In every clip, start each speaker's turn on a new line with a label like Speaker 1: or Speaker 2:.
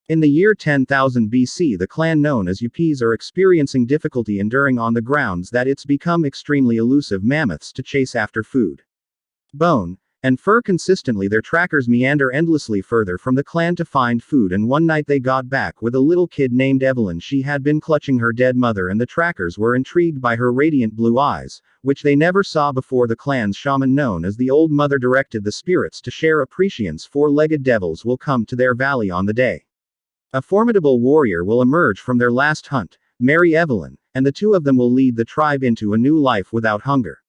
Speaker 1: In the year 10,000 BC, the clan known as Yuppies are experiencing difficulty enduring on the grounds that it's become extremely elusive mammoths to chase after food, bone, and fur consistently. Their trackers meander endlessly further from the clan to find food, and one night they got back with a little kid named Evelyn. She had been clutching her dead mother, and the trackers were intrigued by her radiant blue eyes, which they never saw before. The clan's shaman known as the Old Mother directed the spirits to share a prescience. Four-legged devils will come to their valley on the day a formidable warrior will emerge from their last hunt, marry Evelyn, and the two of them will lead the tribe into a new life without hunger.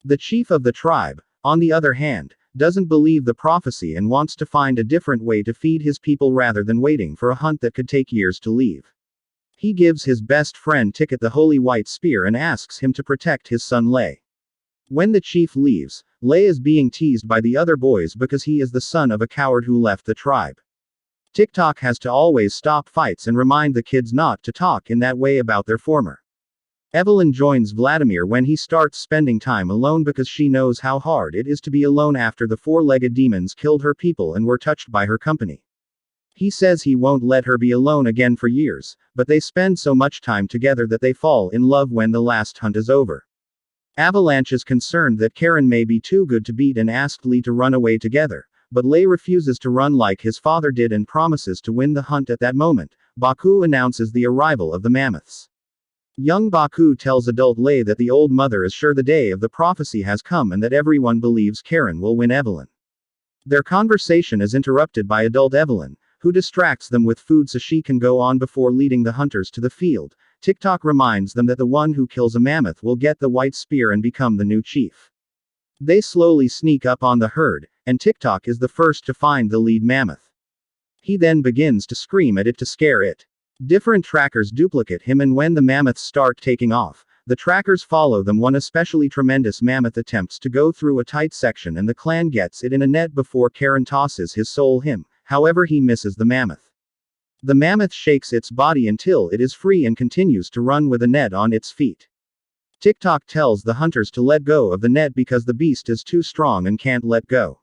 Speaker 1: The chief of the tribe, on the other hand, doesn't believe the prophecy and wants to find a different way to feed his people rather than waiting for a hunt that could take years to leave. He gives his best friend Ticket the holy white spear and asks him to protect his son Lay. When the chief leaves, Lay is being teased by the other boys because he is the son of a coward who left the tribe. TikTok has to always stop fights and remind the kids not to talk in that way about their former. Evelyn joins Vladimir when he starts spending time alone because she knows how hard it is to be alone after the four-legged demons killed her people and were touched by her company. He says he won't let her be alone again for years, but they spend so much time together that they fall in love when the last hunt is over. Avalanche is concerned that Karen may be too good to beat and asked Lee to run away together, but Lay refuses to run like his father did and promises to win the hunt. At that moment, Baku announces the arrival of the mammoths. Young Baku tells adult Lay that the Old Mother is sure the day of the prophecy has come and that everyone believes Karen will win Evelyn. Their conversation is interrupted by adult Evelyn, who distracts them with food so she can go on before leading the hunters to the field. TikTok reminds them that the one who kills a mammoth will get the white spear and become the new chief. They slowly sneak up on the herd, and TikTok is the first to find the lead mammoth. He then begins to scream at it to scare it. Different trackers duplicate him, and when the mammoths start taking off, the trackers follow them. One especially tremendous mammoth attempts to go through a tight section and the clan gets it in a net before Karen tosses his soul him, however he misses the mammoth. The mammoth shakes its body until it is free and continues to run with a net on its feet. TikTok tells the hunters to let go of the net because the beast is too strong and can't let go.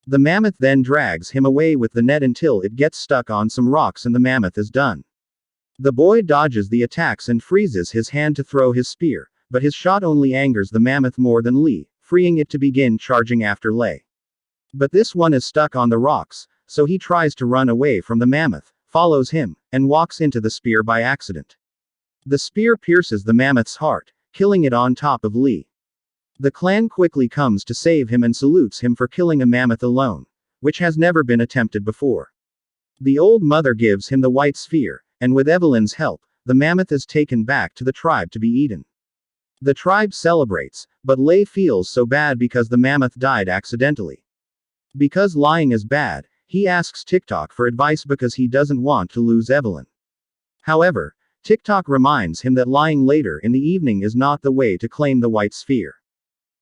Speaker 1: The mammoth then drags him away with the net until it gets stuck on some rocks and the mammoth is done. The boy dodges the attacks and freezes his hand to throw his spear, but his shot only angers the mammoth more than Lee, freeing it to begin charging after Lay. But this one is stuck on the rocks, so he tries to run away from the mammoth, follows him, and walks into the spear by accident. The spear pierces the mammoth's heart, killing it on top of Lee. The clan quickly comes to save him and salutes him for killing a mammoth alone, which has never been attempted before. The Old Mother gives him the white sphere, and with Evelyn's help, the mammoth is taken back to the tribe to be eaten. The tribe celebrates, but Lay feels so bad because the mammoth died accidentally. Because lying is bad, he asks TikTok for advice because he doesn't want to lose Evelyn. However, TikTok reminds him that lying later in the evening is not the way to claim the white sphere.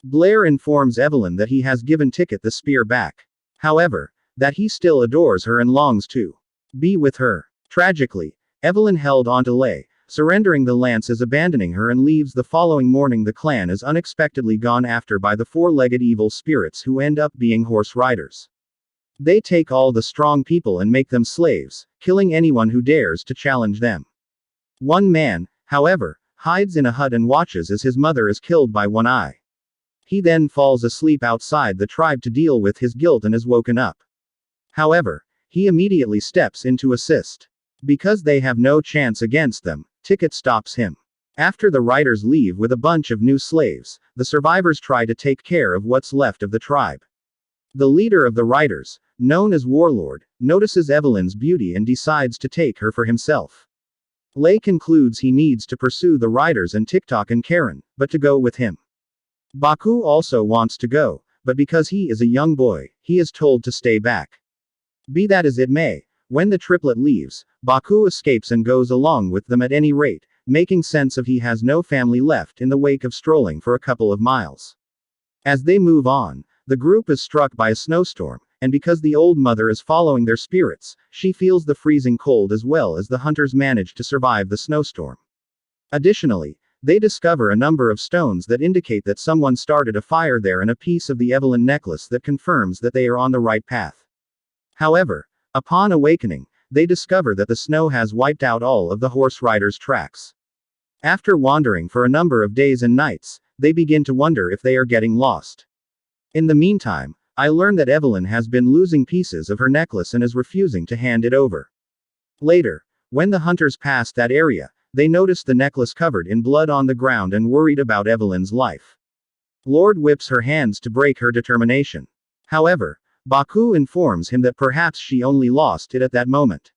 Speaker 1: Blair informs Evelyn that he has given Ticket the spear back. However, that he still adores her and longs to be with her. Tragically, Evelyn held onto Lay, surrendering the lance as abandoning her and leaves. The following morning the clan is unexpectedly gone after by the four-legged evil spirits who end up being horse riders. They take all the strong people and make them slaves, killing anyone who dares to challenge them. One man, however, hides in a hut and watches as his mother is killed by One Eye. He then falls asleep outside the tribe to deal with his guilt and is woken up. However, he immediately steps in to assist. Because they have no chance against them, Ticket stops him. After the riders leave with a bunch of new slaves, the survivors try to take care of what's left of the tribe. The leader of the riders, known as Warlord, notices Evelyn's beauty and decides to take her for himself. Lay concludes he needs to pursue the riders and TikTok and Karen, but to go with him. Baku also wants to go, but because he is a young boy, he is told to stay back. Be that as it may, when the triplet leaves, Baku escapes and goes along with them at any rate, making sense of he has no family left in the wake of strolling for a couple of miles. As they move on, the group is struck by a snowstorm, and because the Old Mother is following their spirits, she feels the freezing cold as well as the hunters manage to survive the snowstorm. Additionally, they discover a number of stones that indicate that someone started a fire there and a piece of the Evelyn necklace that confirms that they are on the right path. However, upon awakening, they discover that the snow has wiped out all of the horse riders' tracks. After wandering for a number of days and nights, they begin to wonder if they are getting lost. In the meantime, I learn that Evelyn has been losing pieces of her necklace and is refusing to hand it over. Later, when the hunters pass that area, they notice the necklace covered in blood on the ground and worried about Evelyn's life. Lord whips her hands to break her determination. However, Baku informs him that perhaps she only lost it at that moment.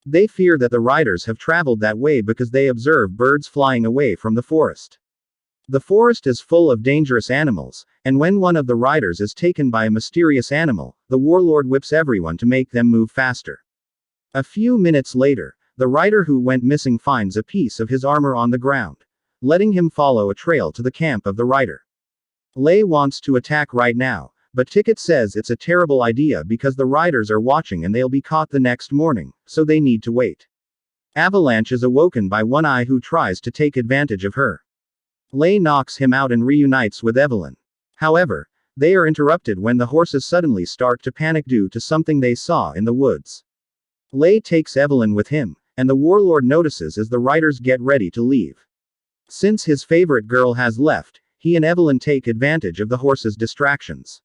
Speaker 1: They fear that the riders have traveled that way because they observe birds flying away from the forest. The forest is full of dangerous animals, and when one of the riders is taken by a mysterious animal, the warlord whips everyone to make them move faster. A few minutes later, the rider who went missing finds a piece of his armor on the ground, letting him follow a trail to the camp of the rider. Lei wants to attack right now, but Ticket says it's a terrible idea because the riders are watching and they'll be caught the next morning, so they need to wait. Avalanche is awoken by One Eye who tries to take advantage of her. Lei knocks him out and reunites with Evelyn. However, they are interrupted when the horses suddenly start to panic due to something they saw in the woods. Lei takes Evelyn with him, and the warlord notices as the riders get ready to leave. Since his favorite girl has left, he and Evelyn take advantage of the horses' distractions.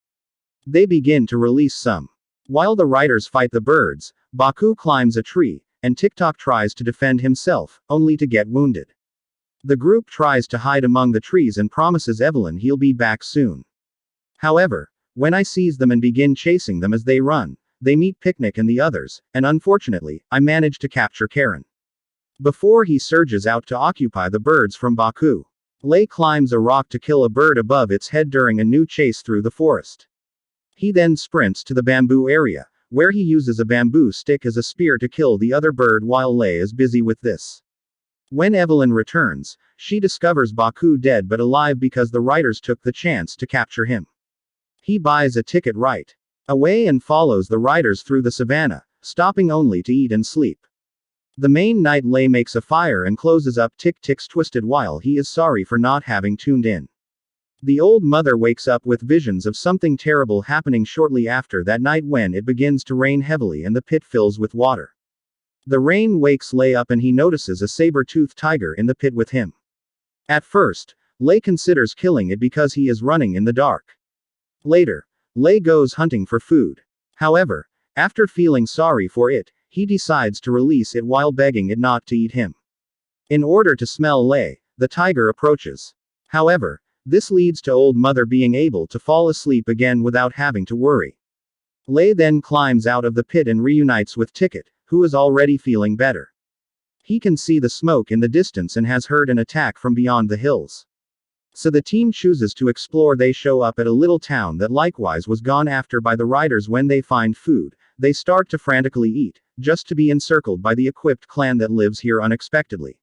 Speaker 1: They begin to release some. While the riders fight the birds, Baku climbs a tree, and TikTok tries to defend himself, only to get wounded. The group tries to hide among the trees and promises Evelyn he'll be back soon. However, when I seize them and begin chasing them as they run, they meet Picnic and the others, and unfortunately, I manage to capture Karen. Before he surges out to occupy the birds from Baku, Lei climbs a rock to kill a bird above its head during a new chase through the forest. He then sprints to the bamboo area, where he uses a bamboo stick as a spear to kill the other bird while Lei is busy with this. When Evelyn returns, she discovers Baku dead but alive because the riders took the chance to capture him. He buys a ticket right away and follows the riders through the savannah, stopping only to eat and sleep. The main night Lei makes a fire and closes up Tick-Tick's twisted while he is sorry for not having tuned in. The old mother wakes up with visions of something terrible happening shortly after that night when it begins to rain heavily and the pit fills with water. The rain wakes Lei up and he notices a saber-toothed tiger in the pit with him. At first, Lei considers killing it because he is running in the dark. Later, Lei goes hunting for food. However, after feeling sorry for it, he decides to release it while begging it not to eat him. In order to smell Lei, the tiger approaches. However, this leads to Old Mother being able to fall asleep again without having to worry. Lei then climbs out of the pit and reunites with Ticket, who is already feeling better. He can see the smoke in the distance and has heard an attack from beyond the hills. So the team chooses to explore. They show up at a little town that likewise was gone after by the riders. When they find food, they start to frantically eat, just to be encircled by the equipped clan that lives here unexpectedly.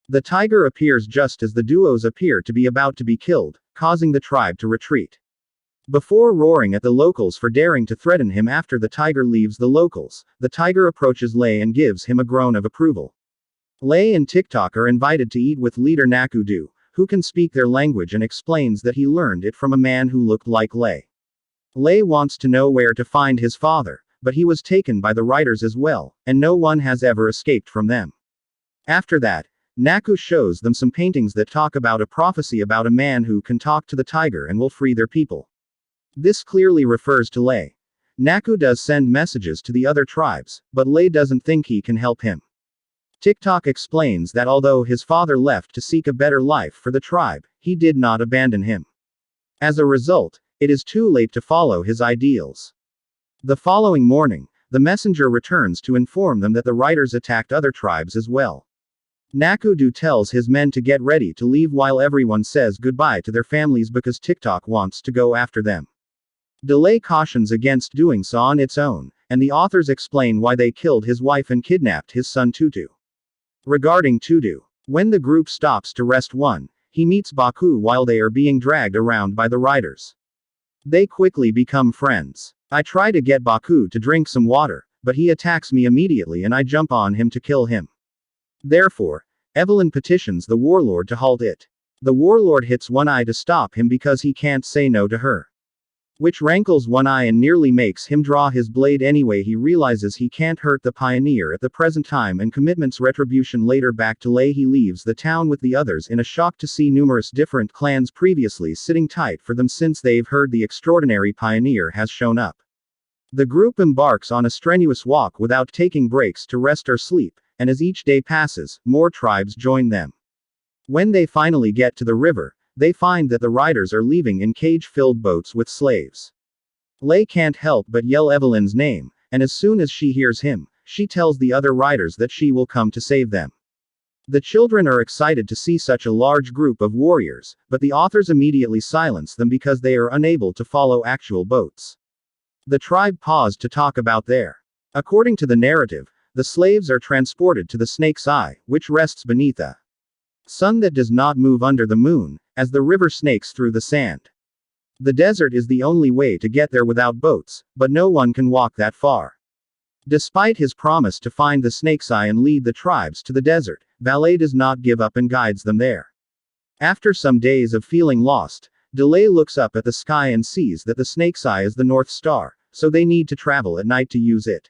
Speaker 1: The tiger appears just as the duos appear to be about to be killed, causing the tribe to retreat. Before roaring at the locals for daring to threaten him after the tiger leaves the locals, the tiger approaches Lei and gives him a groan of approval. Lei and TikTok are invited to eat with leader Nakudu, who can speak their language and explains that he learned it from a man who looked like Lei. Lei wants to know where to find his father, but he was taken by the riders as well, and no one has ever escaped from them. After that, Naku shows them some paintings that talk about a prophecy about a man who can talk to the tiger and will free their people. This clearly refers to Lei. Naku does send messages to the other tribes, but Lei doesn't think he can help him. TikTok explains that although his father left to seek a better life for the tribe, he did not abandon him. As a result, it is too late to follow his ideals. The following morning, the messenger returns to inform them that the riders attacked other tribes as well. Nakudu tells his men to get ready to leave while everyone says goodbye to their families because TikTok wants to go after them. Delay cautions against doing so on its own, and the authors explain why they killed his wife and kidnapped his son Tutu. Regarding Tutu, when the group stops to rest he meets Baku while they are being dragged around by the riders. They quickly become friends. I try to get Baku to drink some water, but he attacks me immediately and I jump on him to kill him. Therefore, Evelyn petitions the warlord to halt it. The warlord hits One Eye to stop him because he can't say no to her. which rankles One Eye and nearly makes him draw his blade anyway. He realizes he can't hurt the pioneer at the present time and commits retribution later. Back to Lei, he leaves the town with the others in a shock to see numerous different clans previously sitting tight for them since they've heard the extraordinary pioneer has shown up. The group embarks on a strenuous walk without taking breaks to rest or sleep, and as each day passes, more tribes join them. When they finally get to the river, they find that the riders are leaving in cage-filled boats with slaves. Lei can't help but yell Evelyn's name, and as soon as she hears him, she tells the other riders that she will come to save them. The children are excited to see such a large group of warriors, but the authors immediately silence them because they are unable to follow actual boats. The tribe paused to talk about their. According to the narrative, the slaves are transported to the Snake's Eye, which rests beneath a sun that does not move under the moon, as the river snakes through the sand. The desert is the only way to get there without boats, but no one can walk that far. Despite his promise to find the Snake's Eye and lead the tribes to the desert, Valet does not give up and guides them there. After some days of feeling lost, Delay looks up at the sky and sees that the Snake's Eye is the North Star, so they need to travel at night to use it.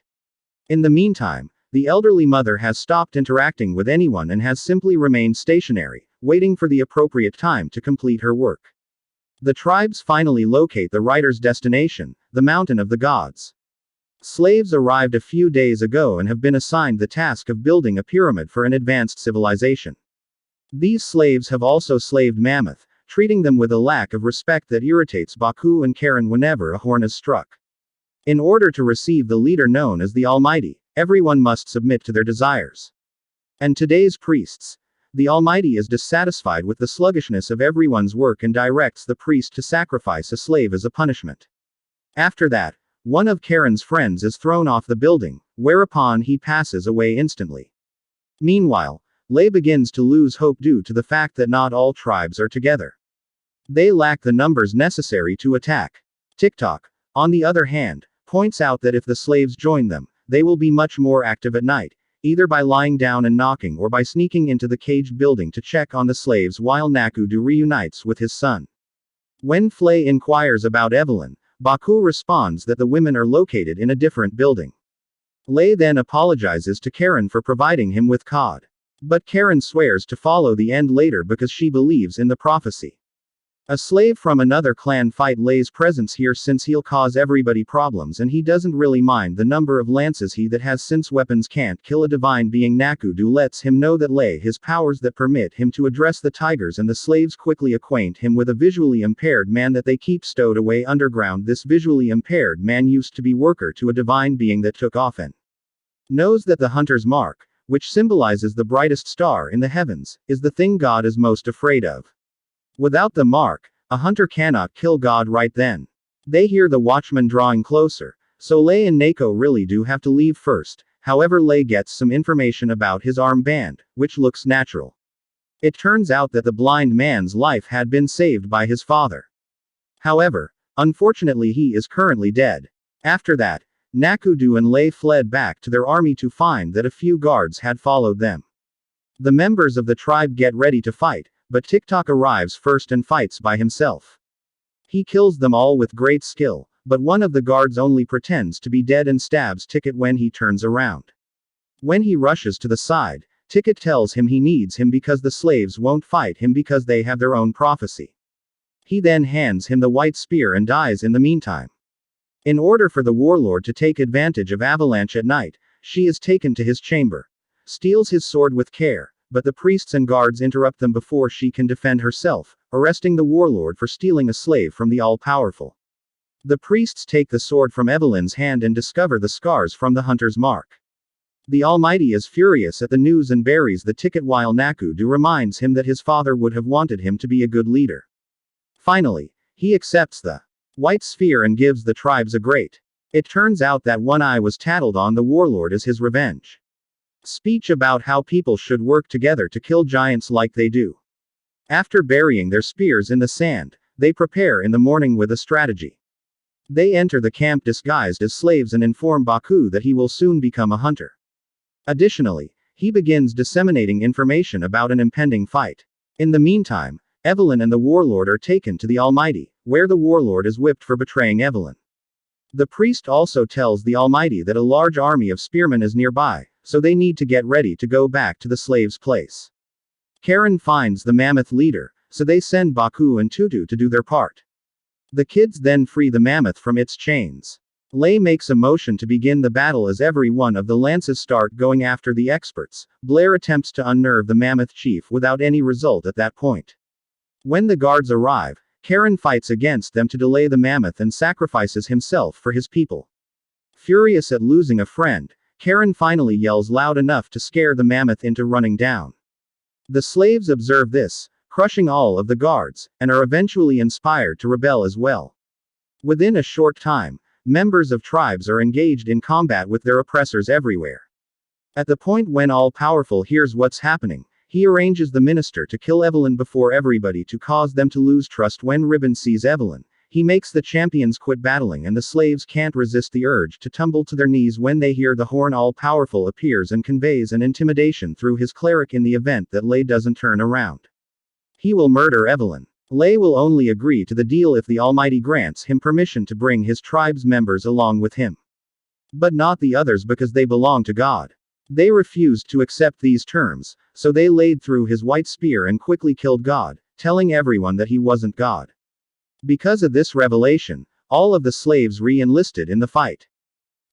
Speaker 1: In the meantime, the elderly mother has stopped interacting with anyone and has simply remained stationary, waiting for the appropriate time to complete her work. The tribes finally locate the rider's destination, the Mountain of the Gods. Slaves arrived a few days ago and have been assigned the task of building a pyramid for an advanced civilization. These slaves have also slaved Mammoth, treating them with a lack of respect that irritates Baku and Karen whenever a horn is struck. In order to receive the leader known as the Almighty, everyone must submit to their desires. And today's priests. The Almighty is dissatisfied with the sluggishness of everyone's work and directs the priest to sacrifice a slave as a punishment. After that, one of Karen's friends is thrown off the building, whereupon he passes away instantly. Meanwhile, Lei begins to lose hope due to the fact that not all tribes are together. They lack the numbers necessary to attack. TikTok, on the other hand, points out that if the slaves join them, they will be much more active at night, either by lying down and knocking or by sneaking into the caged building to check on the slaves while Nakudo reunites with his son. When Flay inquires about Evelyn, Baku responds that the women are located in a different building. Lei then apologizes to Karen for providing him with cod. But Karen swears to follow the end later because she believes in the prophecy. A slave from another clan fight Lei's presence here since he'll cause everybody problems and he doesn't really mind the number of lances he that has since weapons can't kill a divine being. Nakudo lets him know that Lei his powers that permit him to address the tigers and the slaves quickly acquaint him with a visually impaired man that they keep stowed away underground. This visually impaired man used to be worker to a divine being that took off and knows that the hunter's mark, which symbolizes the brightest star in the heavens, is the thing God is most afraid of. Without the mark, a hunter cannot kill God right then. They hear the watchman drawing closer, so Lei and Nako really do have to leave first. However, Lei gets some information about his armband, which looks natural. It turns out that the blind man's life had been saved by his father. However, unfortunately he is currently dead. After that, Nakudo and Lei fled back to their army to find that a few guards had followed them. The members of the tribe get ready to fight, but TikTok arrives first and fights by himself. He kills them all with great skill, but one of the guards only pretends to be dead and stabs Ticket when he turns around. When he rushes to the side, Ticket tells him he needs him because the slaves won't fight him because they have their own prophecy. He then hands him the white spear and dies in the meantime. In order for the warlord to take advantage of Avalanche at night, she is taken to his chamber, steals his sword with care, but the priests and guards interrupt them before she can defend herself, arresting the warlord for stealing a slave from the all-powerful. The priests take the sword from Evelyn's hand and discover the scars from the hunter's mark. The Almighty is furious at the news and buries the ticket while Nakudo reminds him that his father would have wanted him to be a good leader. Finally, he accepts the white sphere and gives the tribes a great. It turns out that One Eye was tattled on the warlord as his revenge. Speech about how people should work together to kill giants like they do. After burying their spears in the sand, they prepare in the morning with a strategy. They enter the camp disguised as slaves and inform Baku that he will soon become a hunter. Additionally, he begins disseminating information about an impending fight. In the meantime, Evelyn and the warlord are taken to the Almighty, where the warlord is whipped for betraying Evelyn. The priest also tells the Almighty that a large army of spearmen is nearby, so they need to get ready to go back to the slave's place. Karen finds the mammoth leader, so they send Baku and Tutu to do their part. The kids then free the mammoth from its chains. Lay makes a motion to begin the battle as every one of the lances start going after the experts. Blair attempts to unnerve the mammoth chief without any result at that point. When the guards arrive, Karen fights against them to delay the mammoth and sacrifices himself for his people. Furious at losing a friend, Karen finally yells loud enough to scare the mammoth into running down. The slaves observe this, crushing all of the guards, and are eventually inspired to rebel as well. Within a short time, members of tribes are engaged in combat with their oppressors everywhere. At the point when All-Powerful hears what's happening, he arranges the minister to kill Evelyn before everybody to cause them to lose trust. When Ribbon sees Evelyn, he makes the champions quit battling and the slaves can't resist the urge to tumble to their knees when they hear the horn. All-Powerful appears and conveys an intimidation through his cleric in the event that Lay doesn't turn around. He will murder Evelyn. Lay will only agree to the deal if the Almighty grants him permission to bring his tribe's members along with him. But not the others because they belong to God. They refused to accept these terms, so they laid through his white spear and quickly killed God, telling everyone that he wasn't God. Because of this revelation, all of the slaves re-enlisted in the fight.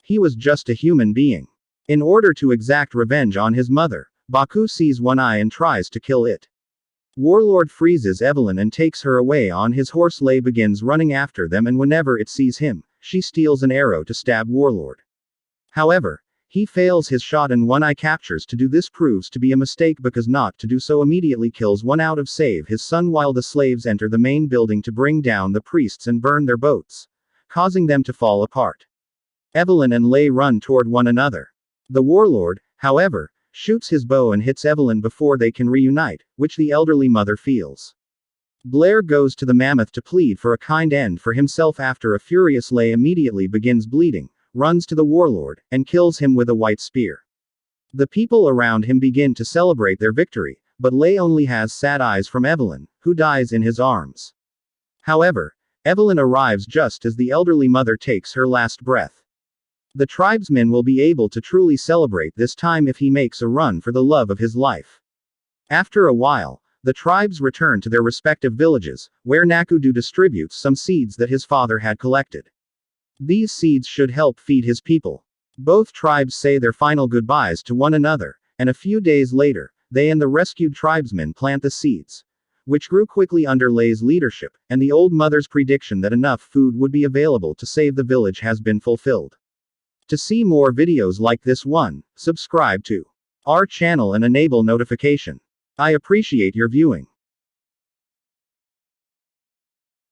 Speaker 1: He was just a human being. In order to exact revenge on his mother, Baku sees One Eye and tries to kill it. Warlord freezes Evelyn and takes her away on his horse. Lay begins running after them, and whenever it sees him, she steals an arrow to stab Warlord. However, he fails his shot and One Eye captures. To do this proves to be a mistake because not to do so immediately kills One Eye to save his son, while the slaves enter the main building to bring down the priests and burn their boats, causing them to fall apart. Evelyn and Lay run toward one another. The warlord, however, shoots his bow and hits Evelyn before they can reunite, which the elderly mother feels. Blair goes to the mammoth to plead for a kind end for himself after a furious Lay immediately begins bleeding, runs to the warlord, and kills him with a white spear. The people around him begin to celebrate their victory, but Lay only has sad eyes from Evelyn, who dies in his arms. However, Evelyn arrives just as the elderly mother takes her last breath. The tribesman will be able to truly celebrate this time if he makes a run for the love of his life. After a while, the tribes return to their respective villages, where Nakudu distributes some seeds that his father had collected. These seeds should help feed his people. Both tribes say their final goodbyes to one another, and a few days later, they and the rescued tribesmen plant the seeds, which grew quickly under Lay's leadership, and the old mother's prediction that enough food would be available to save the village has been fulfilled. To see more videos like this one, subscribe to our channel and enable notification. I appreciate your viewing.